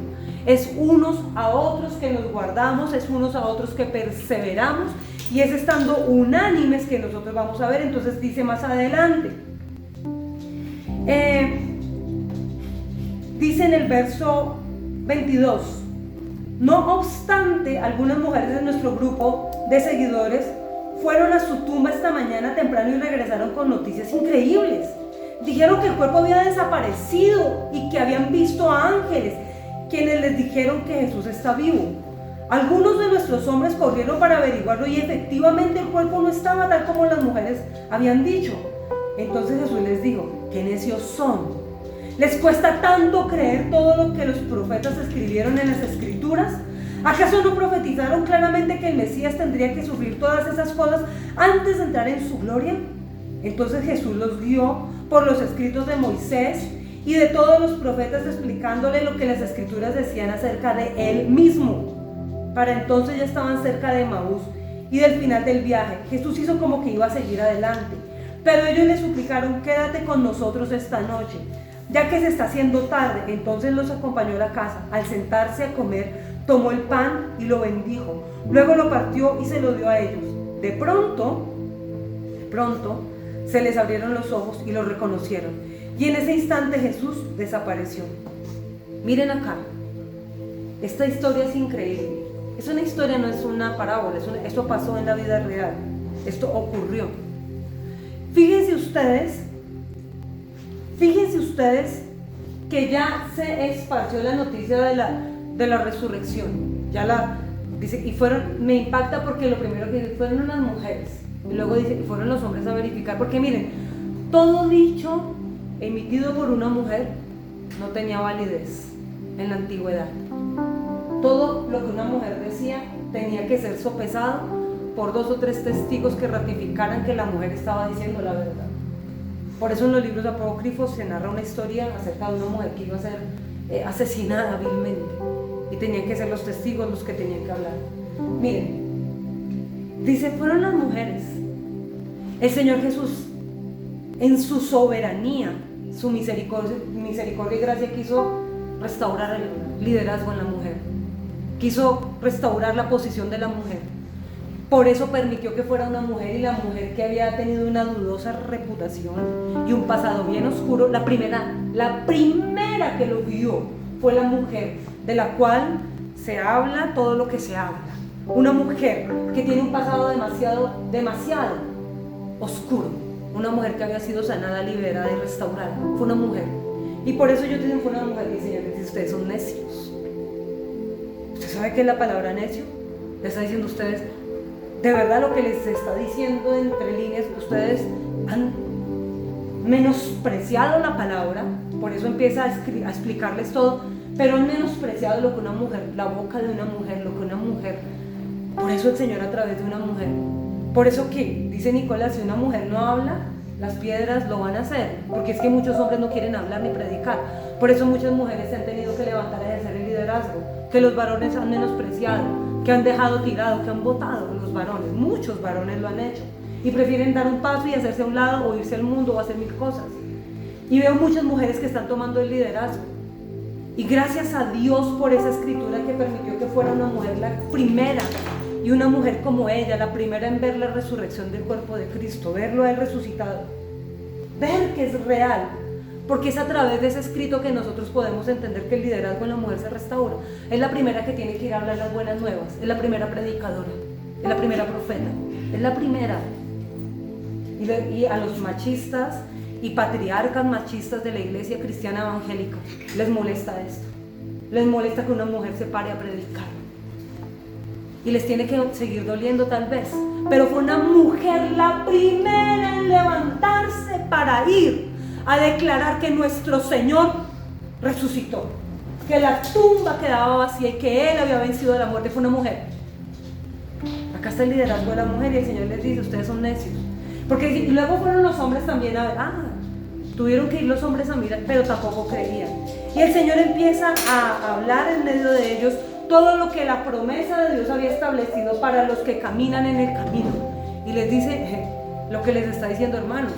Es unos a otros que nos guardamos, es unos a otros que perseveramos y es estando unánimes que nosotros vamos a ver. Entonces dice más adelante, dice en el verso 22, no obstante, algunas mujeres de nuestro grupo de seguidores fueron a su tumba esta mañana temprano y regresaron con noticias increíbles. Dijeron que el cuerpo había desaparecido y que habían visto a ángeles, quienes les dijeron que Jesús está vivo. Algunos de nuestros hombres corrieron para averiguarlo y efectivamente el cuerpo no estaba tal como las mujeres habían dicho. Entonces Jesús les dijo, qué necios son. ¿Les cuesta tanto creer todo lo que los profetas escribieron en las Escrituras? ¿Acaso no profetizaron claramente que el Mesías tendría que sufrir todas esas cosas antes de entrar en su gloria? Entonces Jesús los guió por los escritos de Moisés y de todos los profetas, explicándole lo que las Escrituras decían acerca de él mismo. Para entonces ya estaban cerca de Emaús y del final del viaje. Jesús hizo como que iba a seguir adelante, pero ellos le suplicaron, quédate con nosotros esta noche, ya que se está haciendo tarde. Entonces los acompañó a la casa. Al sentarse a comer, tomó el pan y lo bendijo. Luego lo partió y se lo dio a ellos. De pronto, se les abrieron los ojos y lo reconocieron. Y en ese instante Jesús desapareció. Miren acá. Esta historia es increíble. Es una historia, no es una parábola. Esto pasó en la vida real. Esto ocurrió. Fíjense ustedes que ya se esparció la noticia de la resurrección. Dice, y me impacta porque lo primero que dice, fueron unas mujeres. Y luego dice, y fueron los hombres a verificar. Porque miren, todo dicho emitido por una mujer no tenía validez en la antigüedad. Todo lo que una mujer decía tenía que ser sopesado por 2 o 3 testigos que ratificaran que la mujer estaba diciendo la verdad. Por eso en los libros apócrifos se narra una historia acerca de una mujer que iba a ser asesinada vilmente y tenían que ser los testigos los que tenían que hablar. Miren, dice, fueron las mujeres. El Señor Jesús, en su soberanía, su misericordia y gracia, quiso restaurar el liderazgo en la mujer. quiso restaurar la posición de la mujer. Por eso permitió que fuera una mujer, y la mujer que había tenido una dudosa reputación y un pasado bien oscuro, la primera que lo vio fue la mujer de la cual se habla todo lo que se habla. Una mujer que tiene un pasado demasiado oscuro. Una mujer que había sido sanada, liberada y restaurada. Fue una mujer. Y por eso yo te digo, fue una mujer. Y Señor, que ustedes son necios. ¿Usted sabe qué es la palabra necio? Le está diciendo a ustedes, de verdad lo que les está diciendo entre líneas, ustedes han menospreciado la palabra. Por eso empieza a explicarles todo, pero han menospreciado lo que una mujer, la boca de una mujer, lo que una mujer. Por eso el Señor a través de una mujer. Por eso que dice Nicolás, si una mujer no habla, las piedras lo van a hacer, porque es que muchos hombres no quieren hablar ni predicar. Por eso muchas mujeres se han tenido que levantar a ejercer el liderazgo, que los varones han menospreciado, que han dejado tirado, que han votado los varones. Muchos varones lo han hecho y prefieren dar un paso y hacerse a un lado o irse al mundo o hacer mil cosas. Y veo muchas mujeres que están tomando el liderazgo. Y gracias a Dios por esa escritura que permitió que fuera una mujer la primera, y una mujer como ella, la primera en ver la resurrección del cuerpo de Cristo, verlo a Él resucitado, ver que es real, porque es a través de ese escrito que nosotros podemos entender que el liderazgo en la mujer se restaura. Es la primera que tiene que ir a hablar las buenas nuevas, es la primera predicadora, es la primera profeta, es la primera. Y a los machistas y patriarcas machistas de la iglesia cristiana evangélica les molesta esto, les molesta que una mujer se pare a predicar. Y les tiene que seguir doliendo tal vez, pero fue una mujer la primera en levantarse para ir a declarar que nuestro Señor resucitó, que la tumba quedaba vacía y que Él había vencido la muerte. Fue una mujer. Acá está el liderazgo de la mujer, y el Señor les dice, ustedes son necios. Porque y luego fueron los hombres también a ver, tuvieron que ir los hombres a mirar, pero tampoco creían. Y el Señor empieza a hablar en medio de ellos todo lo que la promesa de Dios había establecido para los que caminan en el camino. Y les dice lo que les está diciendo, hermanos,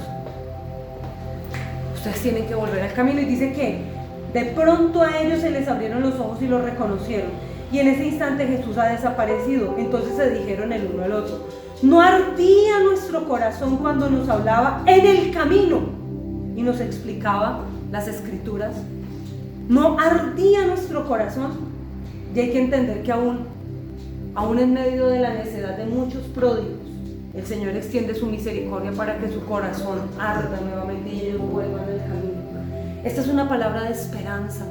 ustedes tienen que volver al camino. Y dice que de pronto a ellos se les abrieron los ojos y lo reconocieron. Y en ese instante Jesús ha desaparecido. Entonces se dijeron el uno al otro, ¿no ardía nuestro corazón cuando nos hablaba en el camino y nos explicaba las escrituras? ¿No ardía nuestro corazón? Y hay que entender que aún en medio de la necedad de muchos pródigos, el Señor extiende su misericordia para que su corazón arda nuevamente y ellos vuelvan al camino. Esta es una palabra de esperanza.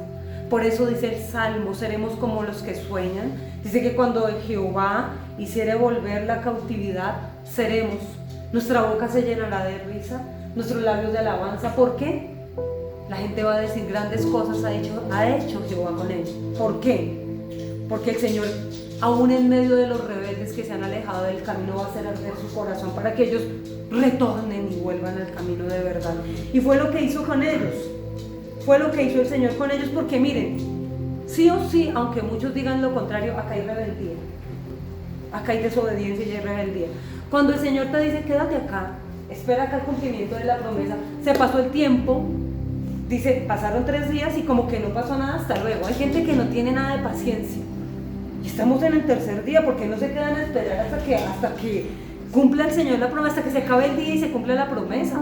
Por eso dice el Salmo, seremos como los que sueñan. Dice que cuando Jehová hiciere volver la cautividad, seremos. Nuestra boca se llenará de risa, nuestros labios de alabanza. ¿Por qué? La gente va a decir, grandes cosas ha hecho Jehová con ellos. ¿Por qué? Porque el Señor, aún en medio de los rebeldes que se han alejado del camino, va a hacer arder su corazón para que ellos retornen y vuelvan al camino de verdad. Y fue lo que hizo con ellos. Fue lo que hizo el Señor con ellos, porque miren, sí o sí, aunque muchos digan lo contrario, acá hay rebeldía, acá hay desobediencia y hay rebeldía. Cuando el Señor te dice, quédate acá, espera acá el cumplimiento de la promesa, se pasó el tiempo, dice, pasaron 3 días y como que no pasó nada, hasta luego. Hay gente que no tiene nada de paciencia. Y estamos en el 3er día, porque no se quedan a esperar hasta que cumpla el Señor la promesa, hasta que se acabe el día y se cumpla la promesa.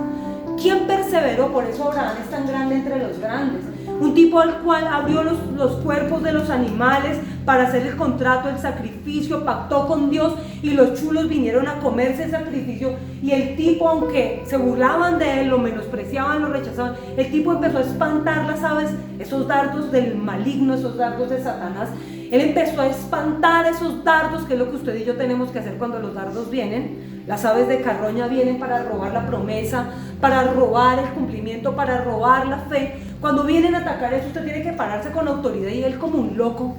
¿Quién perseveró? Por eso Abraham es tan grande entre los grandes. Un tipo al cual abrió los cuerpos de los animales para hacer el contrato, el sacrificio, pactó con Dios y los chulos vinieron a comerse el sacrificio. Y el tipo, aunque se burlaban de él, lo menospreciaban, lo rechazaban, el tipo empezó a espantar las aves, esos dardos del maligno, esos dardos de Satanás. Él empezó a espantar esos dardos, que es lo que usted y yo tenemos que hacer cuando los dardos vienen. Las aves de carroña vienen para robar la promesa, para robar el cumplimiento, para robar la fe. Cuando vienen a atacar eso, usted tiene que pararse con autoridad y él como un loco,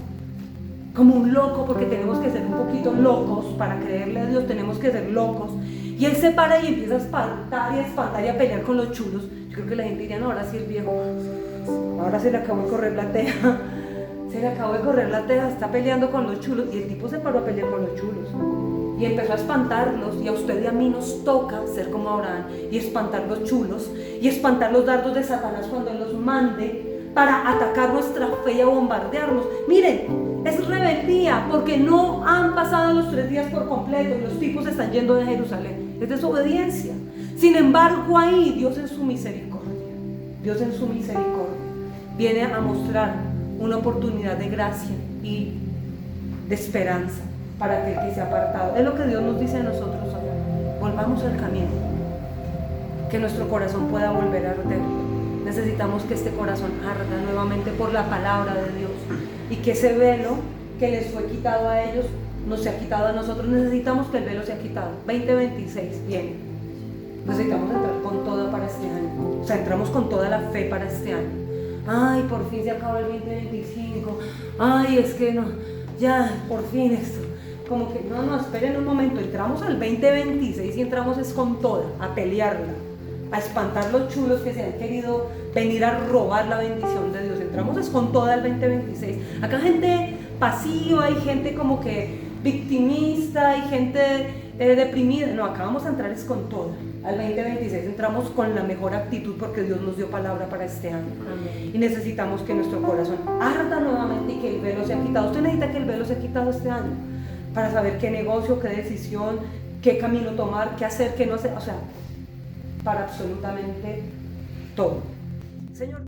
porque tenemos que ser un poquito locos para creerle a Dios, tenemos que ser locos. Y él se para y empieza a espantar y a pelear con los chulos. Yo creo que la gente diría, no, ahora sí el viejo, ahora se le acabó de correr la teja. Se le acabó de correr la teja, está peleando con los chulos. Y el tipo se paró a pelear con los chulos y empezó a espantarlos. Y a usted y a mí nos toca ser como Abraham y espantar los chulos y espantar los dardos de Satanás cuando él los mande para atacar nuestra fe y a bombardearnos. Miren, Es rebeldía, porque no han pasado los 3 días por completo y los tipos están yendo de Jerusalén. Es desobediencia. Sin embargo, ahí Dios en su misericordia, viene a mostrar una oportunidad de gracia y de esperanza para aquel que se ha apartado. Es lo que Dios nos dice a nosotros hoy. Volvamos al camino, que nuestro corazón pueda volver a arder. Necesitamos que este corazón arda nuevamente por la palabra de Dios, y que ese velo que les fue quitado a ellos nos se ha quitado a nosotros. Necesitamos que el velo sea quitado. 2026 viene. Necesitamos entrar con toda para este año. O sea, entramos con toda la fe para este año. Ay, por fin se acaba el 2025. Ay, es que no, ya, por fin esto. Como que no, esperen un momento. Entramos al 2026 y entramos es con toda, a pelearla, a espantar los chulos que se han querido venir a robar la bendición de Dios. Entramos es con toda el 2026. Acá hay gente pasiva, hay gente como que victimista, hay gente deprimida. No, acá vamos a entrar es con toda. Al 2026 entramos con la mejor actitud, porque Dios nos dio palabra para este año. Amén. Y necesitamos que nuestro corazón arda nuevamente y que el velo sea quitado. Usted necesita que el velo sea quitado este año para saber qué negocio, qué decisión, qué camino tomar, qué hacer, qué no hacer. O sea, para absolutamente todo. Señor.